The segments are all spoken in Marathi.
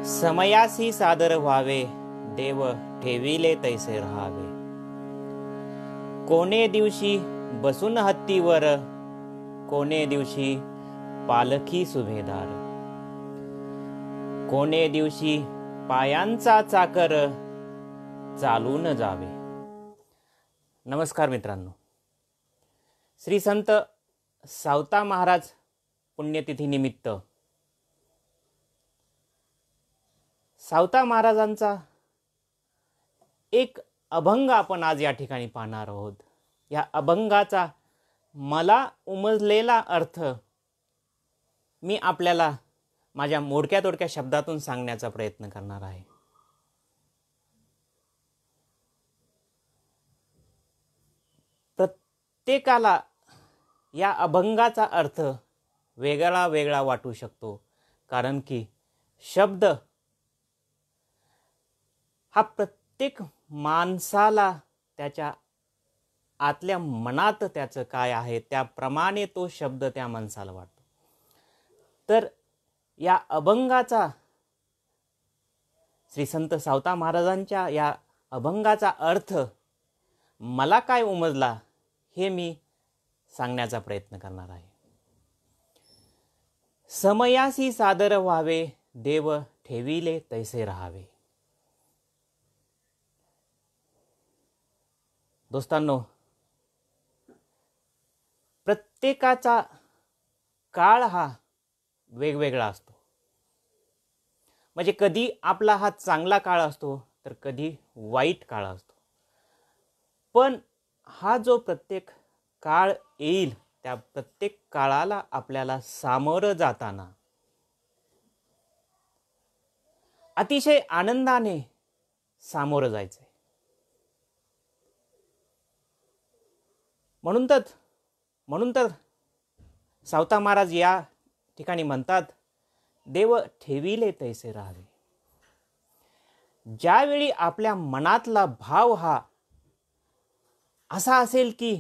समयासी सादर व्हावे, देव ठेविले तैसे राहावे। कोणे दिवशी बसून हत्तीवर, कोणे दिवशी पालखी सुभेदार, कोणे दिवशी पायांचा चाकर, चालून जावे। नमस्कार मित्रांनो, श्री संत सावता महाराज पुण्यतिथी निमित्त सावता महाराजांचा एक अभंग आपण आज या ठिकाणी पाहणार आहोत। या अभंगाचा मला उमजलेला अर्थ मी आपल्याला माझ्या मोडक्या तोडक्या शब्दातून सांगण्याचा प्रयत्न करणार आहे। प्रत्येकाला या अभंगाचा अर्थ वेगळा वेगळा वाटू शकतो, कारण की शब्द हा प्रत्येक माणसाला त्याच्या आतल्या मनात त्याचं काय आहे त्याप्रमाणे तो शब्द त्या माणसाला वाटतो। तर या अभंगाचा, श्री संत सावता महाराजांच्या या अभंगाचा अर्थ मला काय उमजला हे मी सांगण्याचा प्रयत्न करणार आहे। समयासी सादर व्हावे, देव ठेविले तैसे राहावे। दोस्तांनो, प्रत्येकाचा काळ हा वेगवेगळा असतो। म्हणजे कधी आपला हा चांगला काळ असतो तर कधी वाईट काळ असतो। पण हा जो प्रत्येक काळ येईल त्या प्रत्येक काळाला आपल्याला सामोरं जाताना अतिशय आनंदाने सामोरं जायचंय। म्हणून तर सावता महाराज या ठिकाणी म्हणतात, देव ठेविले तैसे राहावे। ज्यावेळी आपल्या मनातला भाव हा असा असेल की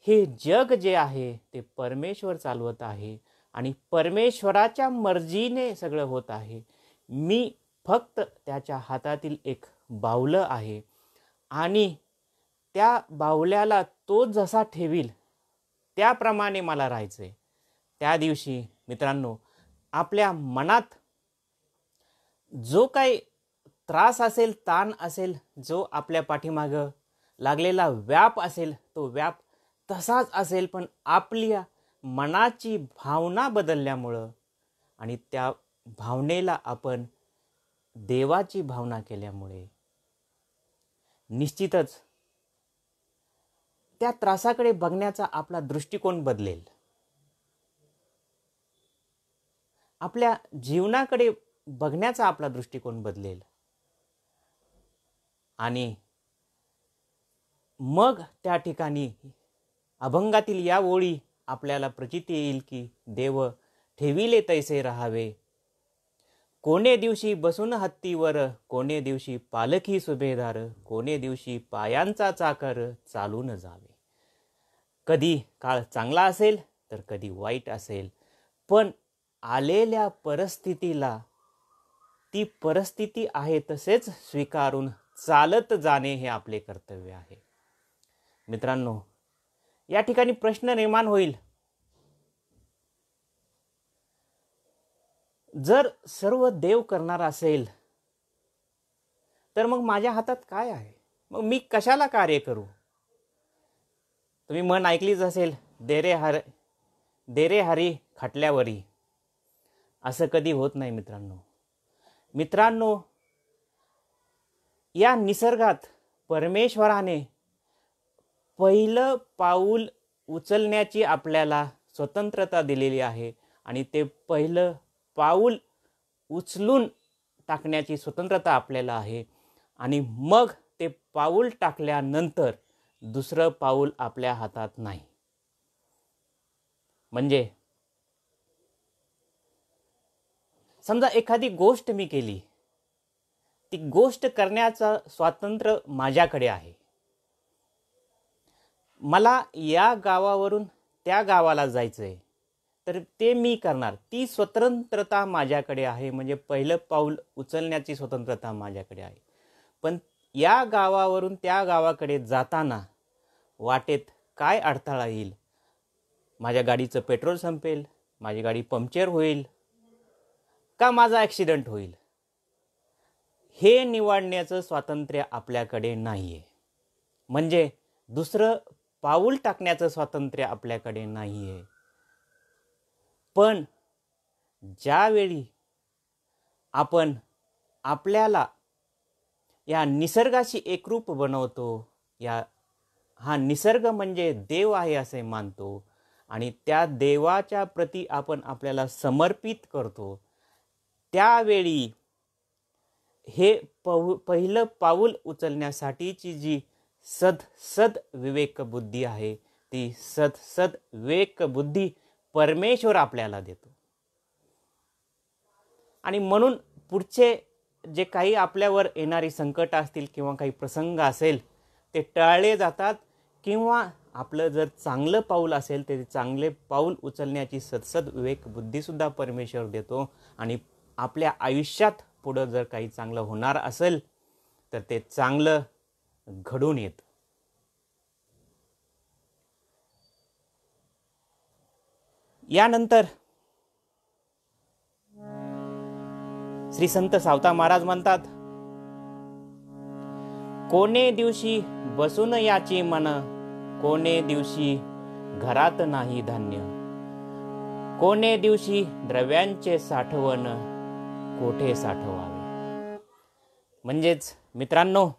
हे जग जे आहे ते परमेश्वर चालवत आहे आणि परमेश्वराच्या मर्जीने सगळं होत आहे, मी फक्त त्याच्या हातातील एक बाहुलं आहे आणि त्या बाहुल्याला तो जसा ठेवील त्याप्रमाणे मला राहायचंय। त्या दिवशी मित्रांनो, आपल्या मनात जो काही त्रास असेल, ताण असेल, जो आपल्या पाठीमागं लागलेला व्याप असेल, तो व्याप तसाच असेल, पण आपल्या मनाची भावना बदलल्यामुळं आणि त्या भावनेला आपण देवाची भावना केल्यामुळे निश्चितच त्या त्रासाकडे बघण्याचा आपला दृष्टिकोन बदलेल। आपल्या जीवनाकडे बघण्याचा आपला दृष्टिकोन बदलेल आणि मग त्या ठिकाणी अभंगातील या ओळी आपल्याला प्रचिती येईल की देव ठेविले तैसे राहावे। कोणे दिवशी बसून हत्तीवर, कोणे दिवशी पालखी सुभेदार, कोणे दिवशी पायांचा चाकर, चालून जावे। कधी काळ चांगला असेल तर कधी वाईट असेल, पण आलेल्या परिस्थितीला ती परिस्थिती आहे तसेच स्वीकारून चालत जाणे हे आपले कर्तव्य आहे। मित्रांनो, या ठिकाणी प्रश्न निर्माण होईल, जर सर्व देव करणार असेल तर मग माझ्या हातात काय आहे? मग मी कशाला कार्य करू? तुम्ही म्हण ऐकलीच असेल, दे रे हरी खटल्यावरी। असं कधी होत नाही मित्रांनो, या निसर्गात परमेश्वराने पहिलं पाऊल उचलण्याची आपल्याला स्वतंत्रता दिलेली आहे आणि ते पहिलं पाऊल उचलून टाकण्याची स्वतंत्रता आपल्याला आहे आणि मग ते पाऊल टाकल्यानंतर दुसरं पाऊल आपल्या हातात नाही। म्हणजे समजा एखादी गोष्ट मी केली, ती गोष्ट करण्याचं स्वातंत्र्य माझ्याकडे आहे। मला या गावावरून त्या गावाला जायचंय, तर ते मी करणार. ती स्वतंत्रता माझ्याकडे आहे, म्हणजे पहिलं पाऊल उचलण्याची स्वतंत्रता माझ्याकडे आहे. पण या गावावरून त्या गावाकडे जाताना वाटेत काय अडथळा येईल, माझ्या गाडीचं पेट्रोल संपेल, माझी गाडी पंक्चर होईल का माझा ॲक्सिडेंट होईल, हे निवडण्याचं स्वातंत्र्य आपल्याकडे नाही आहे. म्हणजे दुसरं पाऊल टाकण्याचं स्वातंत्र्य आपल्याकडे नाही आहे. पण ज्यावेळी आपण आपल्याला या निसर्गाशी एकरूप बनवतो, हा निसर्ग म्हणजे देव आहे असे मानतो आणि त्या देवाच्या प्रती आपण आपल्याला समर्पित करतो, त्यावेळी हे पहिलं पाऊल उचलण्यासाठीची जी सद विवेकबुद्धी आहे, ती सद विवेकबुद्धी परमेश्वर आपल्याला देतो. आणि म्हणून पुढचे जे काही आपल्यावर येणारी संकट असतील किंवा काही प्रसंग असेल ते टाळले जातात, किंवा आपलं जर चांगलं पाऊल असेल ते चांगले पाऊल उचलण्याची सद विवेकबुद्धीसुद्धा परमेश्वर देतो. आणि आपल्या आयुष्यात पुढं जर काही चांगलं होणार असेल तर ते चांगलं घडून येतं. यानंतर श्री संत सावता महाराज म्हणतात, कोणे दिवशी बसून याची मन, कोणे दिवशी घरात नाही धान्य, कोणे दिवशी द्रव्यांचे साठवण, कोठे साठवावे. म्हणजेच मित्रांनो,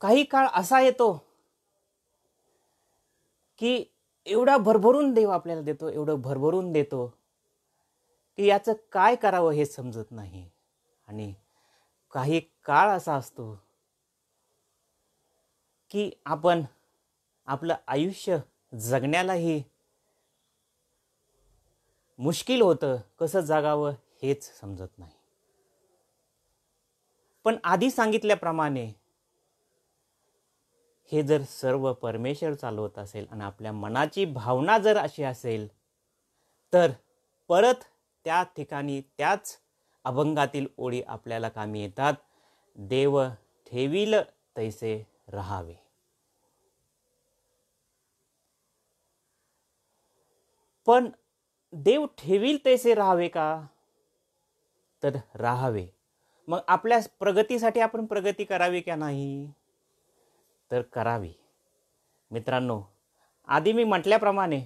काही काळ असा येतो की एवढा भरभरून देव आपल्याला देतो, एवढं भरभरून देतो की याचं काय करावं हे समजत नाही. आणि काही काळ असा असतो की आपण आपलं आयुष्य जगण्यालाही मुश्किल होतं, कसं जगावं हेच समजत नाही. पण आधी सांगितल्याप्रमाणे हे जर सर्व परमेश्वर चालवत असेल आणि आपल्या मनाची भावना जर अशी असेल तर परत त्या ठिकाणी त्याच अभंगातील ओळी आपल्याला कामी येतात, देव ठेवील तैसे राहावे. पण देव ठेवील तैसे राहावे का? तर राहावे. मग आपल्या प्रगतीसाठी आपण प्रगती करावी का नाही? तर करावी. मित्रांनो, आधी मी म्हटल्याप्रमाणे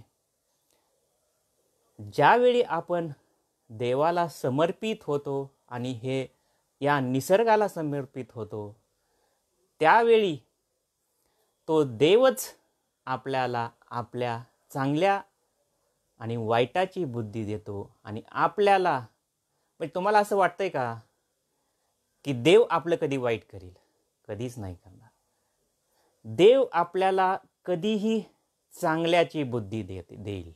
ज्यावेळी आपण देवाला समर्पित होतो आणि हे या निसर्गाला समर्पित होतो, त्यावेळी तो देवच आपल्याला आपल्या चांगल्या आणि वाईटाची बुद्धी देतो. आणि आपल्याला, म्हणजे तुम्हाला असं वाटतंय का की देव आपलं कधी वाईट करील? कधीच नाही करणार. देव आपल्याला कधीही चांगल्याची बुद्धी देईल.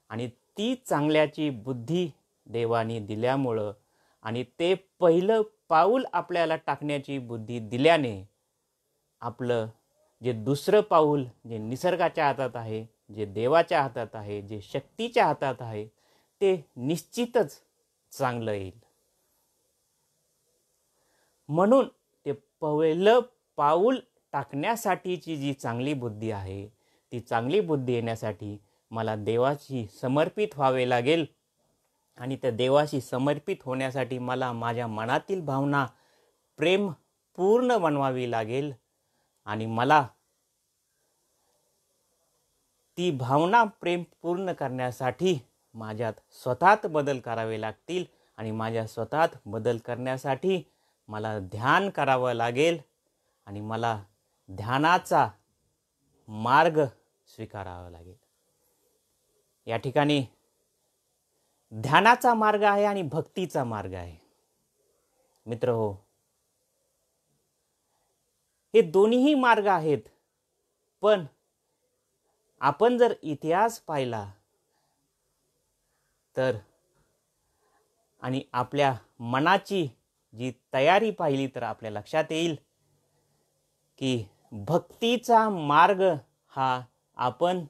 आणि ती चांगल्याची बुद्धी देवाने दिल्यामुळं आणि ते पहिलं पाऊल आपल्याला टाकण्याची बुद्धी दिल्याने आपलं जे दुसरं पाऊल जे निसर्गाच्या हातात आहे, जे देवाच्या हातात आहे, जे शक्तीच्या हातात आहे, ते निश्चितच चांगलं येईल. म्हणून ते पहिलं पाऊल टाकण्यासाठीची जी चांगली बुद्धी आहे, ती चांगली बुद्धी येण्यासाठी मला देवाशी समर्पित व्हावे लागेल. आणि त्या देवाशी समर्पित होण्यासाठी मला माझ्या मनातील भावना प्रेम पूर्ण बनवावी लागेल. आणि मला ती भावना प्रेम पूर्ण करण्यासाठी माझ्यात स्वतःत बदल करावे लागतील. आणि माझ्या स्वतःत बदल करण्यासाठी मला ध्यान करावं लागेल. आणि मला ध्यानाचा मार्ग स्वीकारावा लागेल. या ठिकाणी ध्यानाचा मार्ग आहे आणि भक्तीचा मार्ग आहे. मित्रहो, हे दोन्हीही मार्ग आहेत. पण आपण जर इतिहास पाहिला तर आणि आपल्या मनाची जी तयारी पाहिली तर आपल्या लक्षात येईल की भक्तीचा मार्ग हा आपण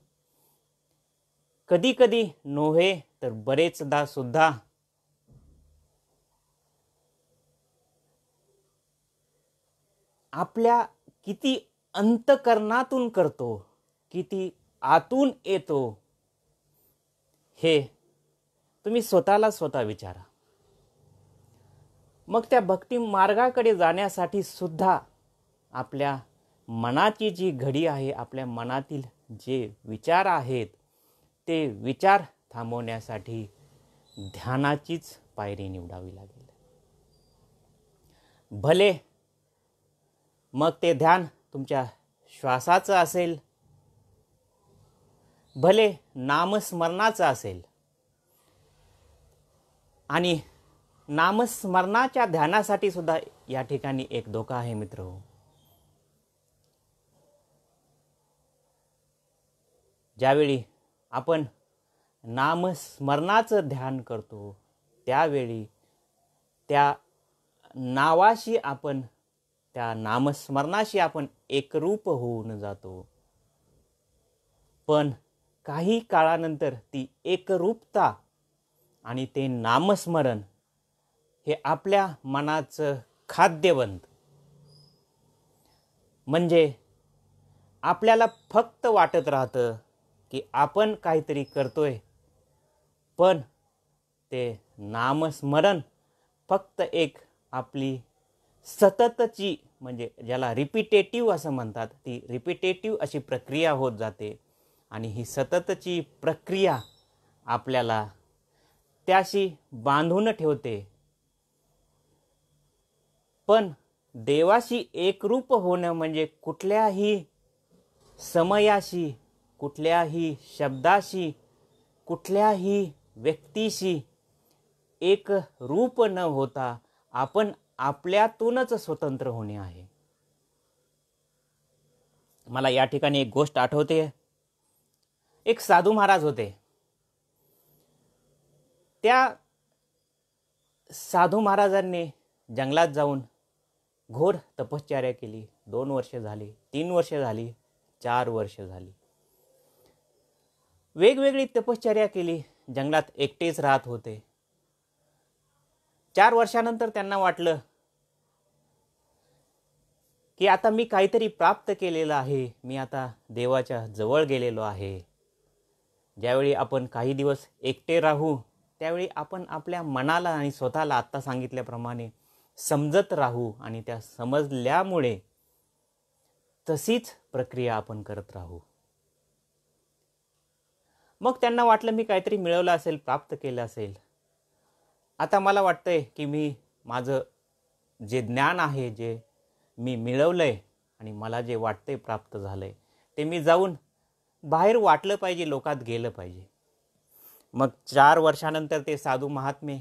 कधी कधी नव्हे तर बरेचदा सुद्धा आपल्या किती अंतकरणातून करतो, किती आतून येतो, हे तुम्ही स्वतःला स्वतः विचारा. मग त्या भक्ती मार्गाकडे जाण्यासाठी सुद्धा आपल्या मनाची जी घडी आहे, आपल्या मनातील जे विचार आहेत, ते विचार थांबवण्यासाठी ध्यानाचीच पायरी निवडावी लागेल. भले मग ते ध्यान तुमच्या श्वासाचं असेल, भले नामस्मरणाचं असेल. आणि नामस्मरणाच्या ध्यानासाठी सुद्धा या ठिकाणी एक धोका आहे मित्रहो. ज्यावेळी आपण नामस्मरणाचं ध्यान करतो, त्यावेळी त्या नावाशी आपण, त्या नामस्मरणाशी आपण एकरूप होऊन जातो. पण काही काळानंतर ती एकरूपता आणि ते नामस्मरण हे आपल्या मनाचं खाद्य बनतं. म्हणजे आपल्याला फक्त वाटत राहतं की आपण काहीतरी करतोय, पण ते नामस्मरण फक्त एक आपली सततची, म्हणजे ज्याला रिपिटेटिव्ह असं म्हणतात, ती रिपिटेटिव्ह अशी प्रक्रिया होत जाते. आणि ही सततची प्रक्रिया आपल्याला त्याशी बांधून ठेवते. पण देवाशी एकरूप होणं म्हणजे कुठल्याही समयाशी, कुठल्याही शब्दाशी, कुठल्याही व्यक्तीशी एक रूप न होता आपण आपल्यातूनच स्वतंत्र होणे आहे. मला या ठिकाणी एक गोष्ट आठवते. एक साधू महाराज होते. त्या साधू महाराजांनी जंगलात जाऊन घोर तपश्चर्या केली. 2 वर्ष झाली, 3 वर्ष झाली, 4 वर्ष झाली. वेगवेगळी तपश्चर्या केली. जंगलात एकटेच राहत होते. 4 वर्षानंतर त्यांना वाटलं की आता मी काहीतरी प्राप्त केलेलं आहे, मी आता देवाच्या जवळ गेलेलो आहे. ज्यावेळी आपण काही दिवस एकटे राहू, त्यावेळी आपण आपल्या मनाला आणि स्वतःला आत्ता सांगितल्याप्रमाणे समजत राहू आणि त्या समजल्यामुळे तशीच प्रक्रिया आपण करत राहू. मग त्यांना वाटलं मी काहीतरी मिळवलं असेल, प्राप्त केलं असेल. आता मला वाटतंय की मी माझं जे ज्ञान आहे, जे मी मिळवलंय आणि मला जे वाटतंय प्राप्त झालंय, ते मी जाऊन बाहेर वाटलं पाहिजे, लोकात गेलं पाहिजे. मग 4 वर्षानंतर ते साधू महात्मे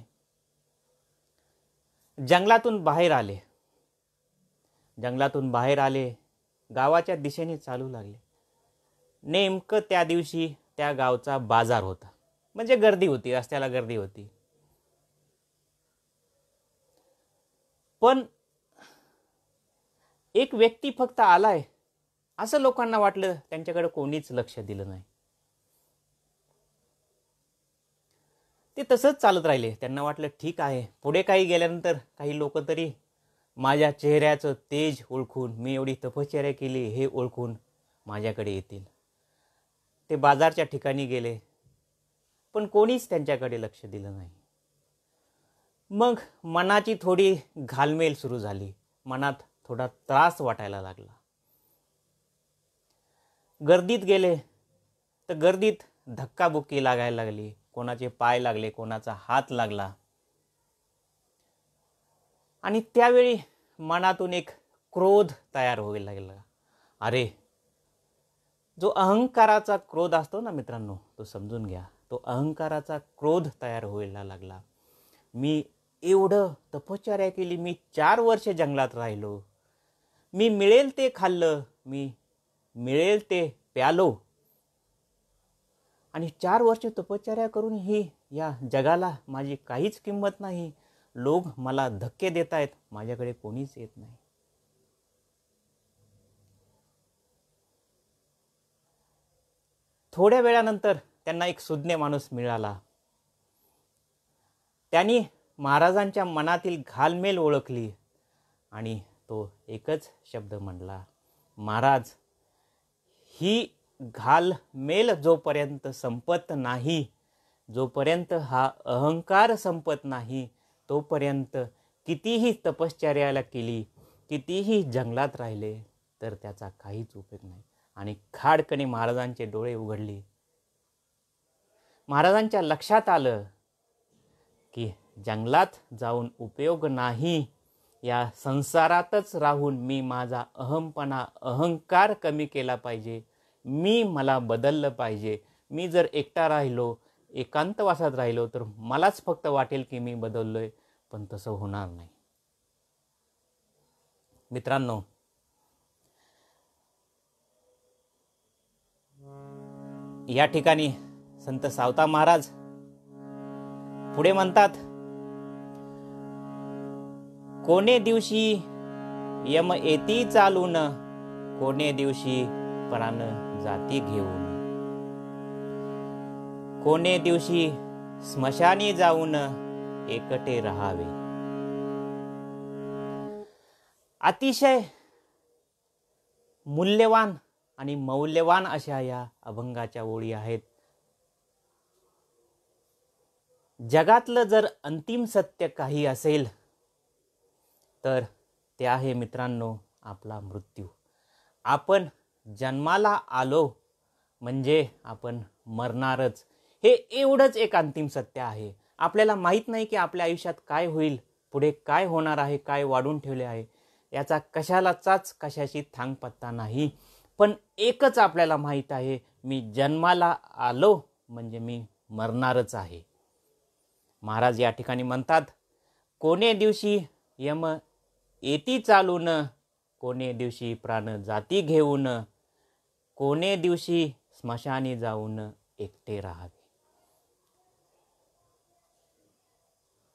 जंगलातून बाहेर आले. जंगलातून बाहेर आले, गावाच्या दिशेने चालू लागले. नेमकं त्या दिवशी त्या गावचा बाजार होता. म्हणजे गर्दी होती, रस्त्याला गर्दी होती. पण एक व्यक्ती फक्त आलाय असं लोकांना वाटलं. त्यांच्याकडे कोणीच लक्ष दिलं नाही. ते तसंच चालत राहिले. त्यांना वाटलं ठीक आहे, पुढे काही गेल्यानंतर काही लोक तरी माझ्या चेहऱ्याचं तेज ओळखून, मी एवढी तपश्चर्या केली हे ओळखून माझ्याकडे येतील. ते बाजारच्या ठिकाणी गेले, पण कोणीच त्यांच्याकडे लक्ष दिलं नाही. मग मनाची थोडी घालमेल सुरू झाली. मनात थोडा त्रास वाटायला लागला. गर्दीत गेले तर गर्दीत धक्काबुक्की लागायला लागली. कोणाचे पाय लागले, कोणाचा हात लागला. आणि त्यावेळी मनातून एक क्रोध तयार व्हायला लागला. अरे, जो अहंकाराचा क्रोध असतो ना मित्रांनो, तो समजून घ्या. तो अहंकाराचा क्रोध तयार व्हायला लागला. मी एवढं तपश्चर्या केली, मी 4 वर्ष जंगलात राहिलो, मी मिळेल ते खाल्लं, मी मिळेल ते प्यालो, आणि 4 वर्ष तपश्चर्या करून ही या जगाला माझी काहीच किंमत नाही. लोक मला धक्के देत आहेत, माझ्याकडे कोणीच येत नाही. थोड्या वेळानंतर त्यांना एक सुज्ञ माणूस मिळाला. त्यांनी महाराजांच्या मनातील घालमेल ओळखली आणि तो एकच शब्द म्हणला, महाराज, ही घालमेल जोपर्यंत संपत नाही, जोपर्यंत हा अहंकार संपत नाही, तोपर्यंत कितीही तपश्चर्याला केली, कितीही जंगलात राहिले तर त्याचा काहीच उपयोग नाही. आणि खाडकने महाराजांचे डोळे उघडले. महाराजांच्या लक्षात आलं की जंगलात जाऊन उपयोग नाही, या संसारातच राहून मी माझा अहंकार कमी केला पाहिजे, मला बदललं पाहिजे. मी जर एकटा राहिलो, एकांतवासात राहिलो तर मलाच फक्त वाटेल की मी बदललोय, पण तसं होणार नाही. मित्रांनो, या ठिकाणी संत सावता महाराज पुढे म्हणतात, कोणे दिवशी यम येती चालून, कोणे दिवशी प्राण जाती घेऊन, कोणे दिवशी स्मशानी जाऊन एकटे राहावे. अतिशय मूल्यवान आणि मौल्यवान अशा या अभंगाच्या ओळी आहेत. जगातलं जर अंतिम सत्य काही असेल तर ते आहे मित्रांनो आपला मृत्यू. आपण जन्माला आलो म्हणजे आपण मरणारच, हे एवढंच एक अंतिम सत्य आहे. आपल्याला माहीत नाही की आपल्या आयुष्यात काय होईल, पुढे काय होणार आहे, काय वाढून ठेवले आहे, याचा कशाशी थांगपत्ता नाही. पण एकच आपल्याला माहीत आहे, मी जन्माला आलो म्हणजे मी मरणारच आहे. महाराज या ठिकाणी म्हणतात, कोणे दिवशी यम येती चालून, कोणे दिवशी प्राण जाती घेऊन, कोणे दिवशी स्मशानी जाऊन एकटे राहावे.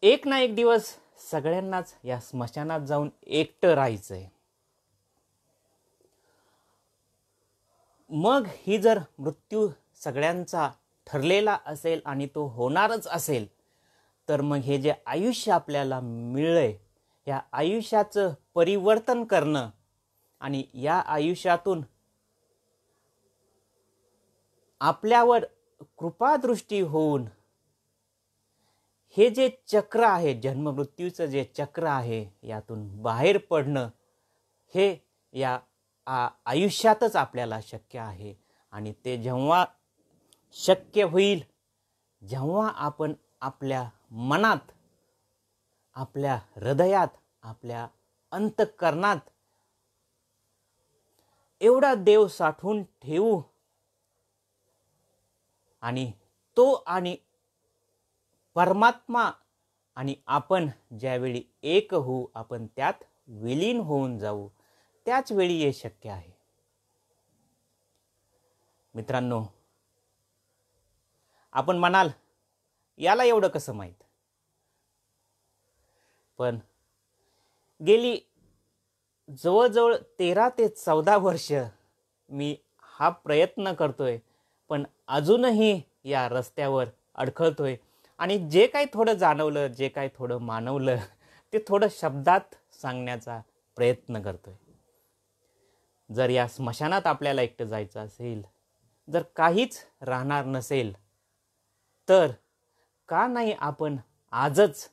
एक ना एक दिवस सगळ्यांनाच या स्मशानात जाऊन एकटं राहायचंय. मग ही जर मृत्यू सगळ्यांचा ठरलेला असेल आणि तो होणारच असेल, तर मग हे जे आयुष्य आपल्याला मिळलंय, या आयुष्याचं परिवर्तन करणं आणि या आयुष्यातून आपल्यावर कृपादृष्टी होऊन हे जे चक्र आहे, जन्ममृत्यूचं जे चक्र आहे, यातून बाहेर पडणं हे या आयुष्यातच आपल्याला शक्य आहे. आणि ते जेव्हा शक्य होईल, जेव्हा आपण आपल्या मनात, आपल्या हृदयात, आपल्या अंतःकरणात एवढा देव साठवून ठेवू आणि तो आणि परमात्मा आणि आपण ज्यावेळी एक होऊ, आपण त्यात विलीन होऊन जाऊ, त्याच वेळी हे शक्य आहे. मित्रांनो, आपण म्हणाल याला एवढं कसं माहीत, पण गेली जवळजवळ 13 ते 14 वर्ष मी हा प्रयत्न करतोय, पण अजूनही या रस्त्यावर अडखळतोय. आणि जे काही थोडं जाणवलं, जे काही थोडं मानवलं, ते थोडं शब्दात सांगण्याचा प्रयत्न करतोय. जर या स्मशानात आपल्याला एकटं जायचं असेल, जर काहीच राहणार नसेल, तर का नाही आपण आजच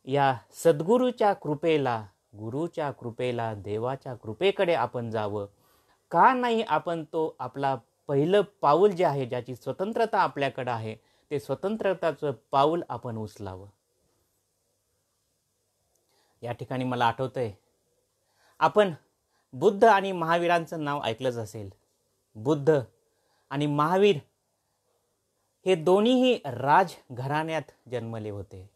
या सद्गुरूच्या कृपेला, गुरुच्या कृपेला, देवाच्या कृपेकडे आपण जावं. का नाही आपण तो आपला पहिलं पाऊल जे आहे, ज्याची स्वतंत्रता आपल्याकडे आहे, ते स्वतंत्रताचं पाऊल आपण उचलावं. या ठिकाणी मला आठवतंय, आपण बुद्ध आणि महावीरांचं नाव ऐकलंच असेल. बुद्ध आणि महावीर हे दोन्हीही राजघराण्यात जन्मले होते,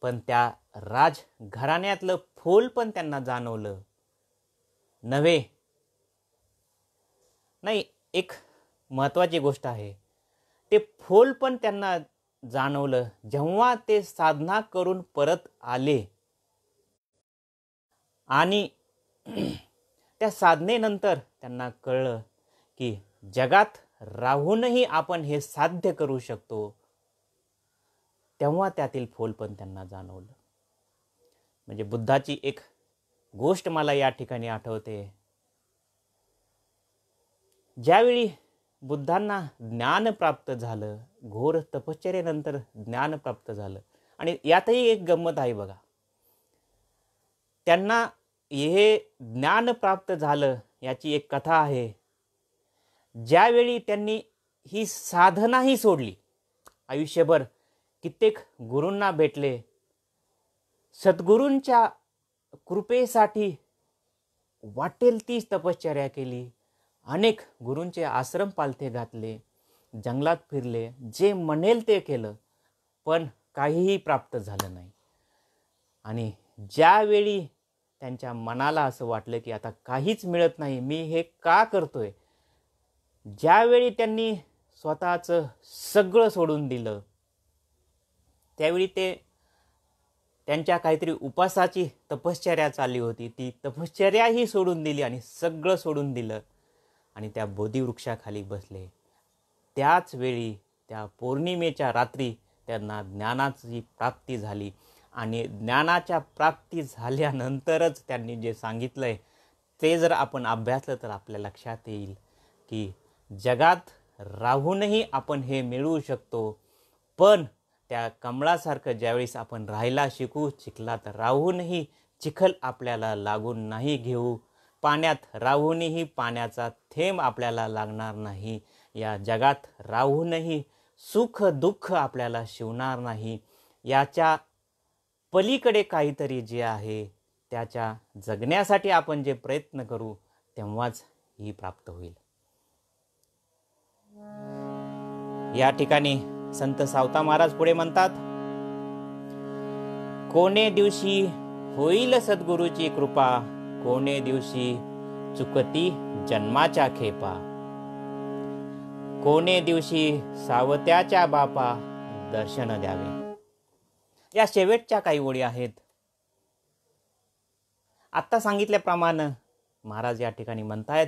पण त्या राजघराण्यातलं फोल पण त्यांना जाणवलं नव्हे. नाही, एक महत्त्वाची गोष्ट आहे, ते फोल पण त्यांना जाणवलं जेव्हा ते साधना करून परत आले आणि त्या साधनेनंतर त्यांना कळलं की जगात राहूनही आपण हे साध्य करू शकतो, तेव्हा त्यातील फोलपण त्यांना जाणवलं. म्हणजे बुद्धाची एक गोष्ट मला या ठिकाणी आठवते. ज्यावेळी बुद्धांना ज्ञान प्राप्त झालं, घोर तपश्चर्येनंतर ज्ञान प्राप्त झालं, आणि यातही एक गंमत आहे बघा. त्यांना हे ज्ञान प्राप्त झालं याची एक कथा आहे. ज्यावेळी त्यांनी ही साधनाही सोडली, आयुष्यभर कित्येक गुरूंना भेटले, सद्गुरूंच्या कृपेसाठी वाटेल तीच तपश्चर्या केली, अनेक गुरूंचे आश्रम पालथे घातले, जंगलात फिरले, जे म्हणेल ते केलं, पण काहीही प्राप्त झालं नाही. आणि ज्यावेळी त्यांच्या मनाला असं वाटलं की आता काहीच मिळत नाही, मी हे का करतोय, ज्यावेळी त्यांनी स्वतःचं सगळं सोडून दिलं, त्यावेळी त्यांच्या काहीतरी उपासाची तपश्चर्या चालली होती, ती तपश्चर्याही सोडून दिली आणि सगळं सोडून दिलं आणि त्या बोधिवृक्षाखाली बसले. त्याच वेळी त्या पौर्णिमेच्या रात्री त्यांना ज्ञानाची प्राप्ती झाली. आणि ज्ञानाच्या प्राप्ती झाल्यानंतरच त्यांनी जे सांगितलंय ते जर आपण अभ्यासलं तर आपल्या लक्षात येईल की जगात राहूनही आपण हे मिळवू शकतो. पण त्या कमळासारखं ज्यावेळेस आपण राहायला शिकू, चिखलात राहूनही चिखल आपल्याला लागून नाही घेऊ, पाण्यात राहूनही पाण्याचा थेंब आपल्याला लागणार नाही, या जगात राहूनही सुख दुःख आपल्याला शिवणार नाही, याच्या पलीकडे काहीतरी जे आहे त्याच्या जगण्यासाठी आपण जे प्रयत्न करू तेव्हाच ही प्राप्त होईल. या ठिकाणी संत सावता महाराज पुढे म्हणतात, कोणे दिवशी होईल सद्गुरूची कृपा, कोणे दिवशी चुकती जन्माच्या खेपा, कोणे दिवशी सावत्याच्या बापा दर्शन द्यावे. या शेवटच्या काही ओळी आहेत. आत्ता सांगितल्याप्रमाणे महाराज या ठिकाणी म्हणतायत,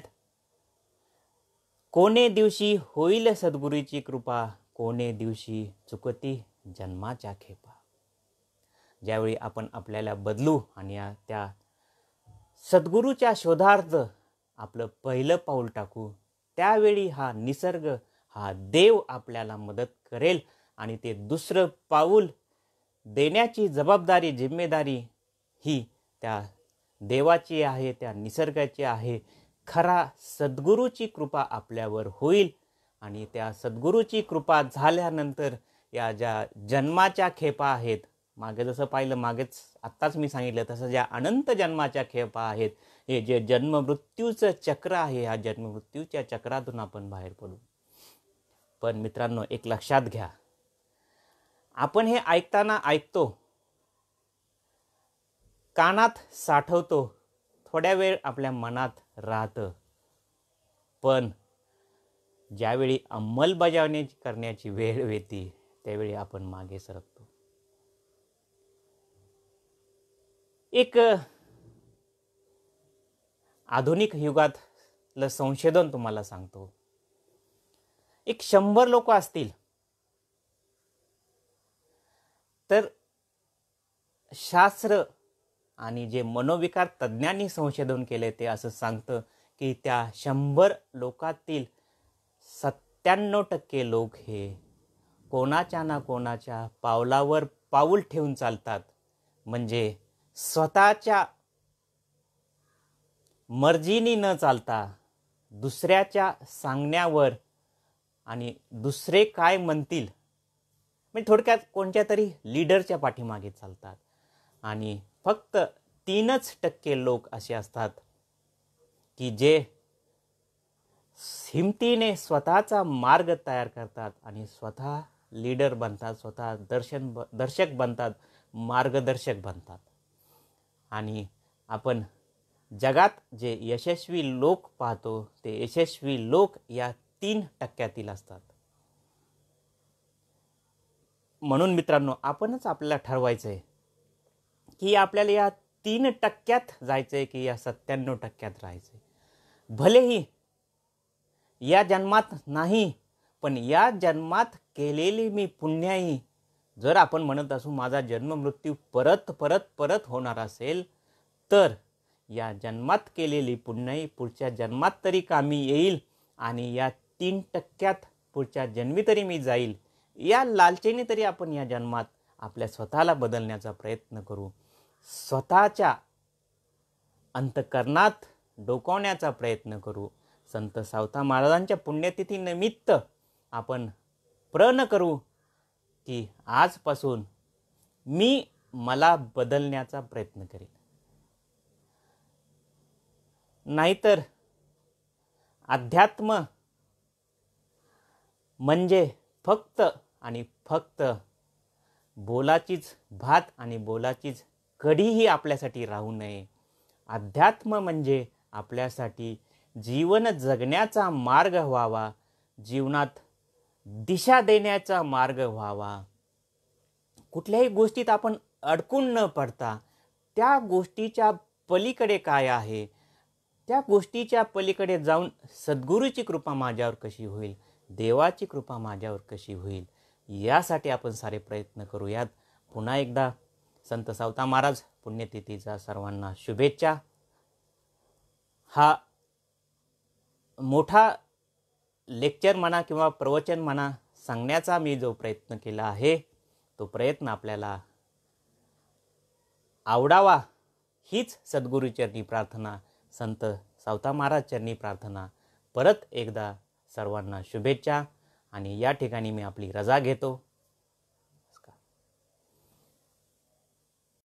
कोणे दिवशी होईल सद्गुरूची कृपा, कोणे दिवशी चुकती जन्माच्या खेपा. ज्यावेळी आपण आपल्याला बदलू आणि त्या सद्गुरूच्या शोधार्थ आपलं पहिलं पाऊल टाकू, त्यावेळी हा निसर्ग, हा देव आपल्याला मदत करेल आणि ते दुसरं पाऊल देण्याची जबाबदारी, जिम्मेदारी ही त्या देवाची आहे, त्या निसर्गाची आहे. खरा सद्गुरूची कृपा आपल्यावर होईल आणि त्या सद्गुरूची कृपा झाल्यानंतर या ज्या जन्माच्या खेपा आहेत, मागे जसं पाहिलं, मागेच आत्ताच मी सांगितलं तसं ज्या अनंत जन्माच्या खेपा आहेत, हे जे जन्ममृत्यूचं चक्र आहे, ह्या जन्ममृत्यूच्या चक्रातून आपण बाहेर पडू. पण मित्रांनो, एक लक्षात घ्या, आपण हे ऐकताना ऐकतो, कानात साठवतो, थोड्या वेळ आपल्या मनात राहतं, पण ज्यावेळी अंमलबजावणी करण्याची वेळ येते त्यावेळी आपण मागे सरकतो. एक आधुनिक युगातलं संशोधन तुम्हाला सांगतो. एक 100 लोक असतील तर शास्त्र आणि जे मनोविकार तज्ज्ञांनी संशोधन केले ते असं सांगतं की त्या 100 लोकातील 97% लोक हे कोणाच्या ना कोणाच्या पावलावर पाऊल ठेवून चालतात. म्हणजे स्वतःच्या मर्जीनी न चालता दुसऱ्याच्या सांगण्यावर आणि दुसरे काय म्हणतील, म्हणजे थोडक्यात कोणत्या तरी लीडरच्या पाठीमागे चालतात. आणि फक्त 3% लोक असे असतात की जे हिमतीने स्वतःचा मार्ग तयार करतात आणि स्वतः लीडर बनतात, स्वतः दर्शक बनतात, मार्गदर्शक बनतात. आणि आपण जगात जे यशस्वी लोक पाहतो ते यशस्वी लोक या 3% असतात. म्हणून मित्रांनो, आपणच आपल्याला ठरवायचं आहे की आपल्याला या 3% जायचंय की या 97% राहायचंय. भलेही या जन्मात नाही, पण या जन्मात केलेली मी पुण्याई, जर आपण म्हणत असू माझा जन्म मृत्यू परत परत परत होणार असेल, तर या जन्मात केलेली पुण्याई पुढच्या जन्मात तरी कामी येईल आणि या 3% पुढच्या जन्मी तरी मी जाईल, या लालचेने तरी आपण या जन्मात आपल्या स्वतःला बदलण्याचा प्रयत्न करू. स्वतःच्या अंतःकरणात डोकावण्याचा प्रयत्न करू. संत सावता महाराजांच्या पुण्यतिथीनिमित्त आपण प्रण करू की आजपासून मी मला बदलण्याचा प्रयत्न करेन. नाहीतर अध्यात्म म्हणजे फक्त आणि फक्त बोलाचीच भात आणि बोलाचीच कढीही आपल्यासाठी राहू नये. अध्यात्म म्हणजे आपल्यासाठी जीवन जगण्याचा मार्ग व्हावा, जीवनात दिशा देण्याचा मार्ग व्हावा. कुठल्याही गोष्टीत आपण अडकून न पडता त्या गोष्टीच्या पलीकडे काय आहे, त्या गोष्टीच्या पलीकडे जाऊन सद्गुरूची कृपा माझ्यावर कशी होईल, देवाची कृपा माझ्यावर कशी होईल, यासाठी आपण सारे प्रयत्न करूयात. पुन्हा एकदा संत सावता महाराज पुण्यतिथीचा सर्वांना शुभेच्छा. हा मोठा लेक्चर म्हणा किंवा प्रवचन म्हणा सांगण्याचा मी जो प्रयत्न केला आहे, तो प्रयत्न आपल्याला आवडावा हीच सद्गुरूचरणी प्रार्थना, संत सावता महाराज चरणी प्रार्थना. परत एकदा सर्वांना शुभेच्छा आणि या ठिकाणी मी आपली रजा घेतो.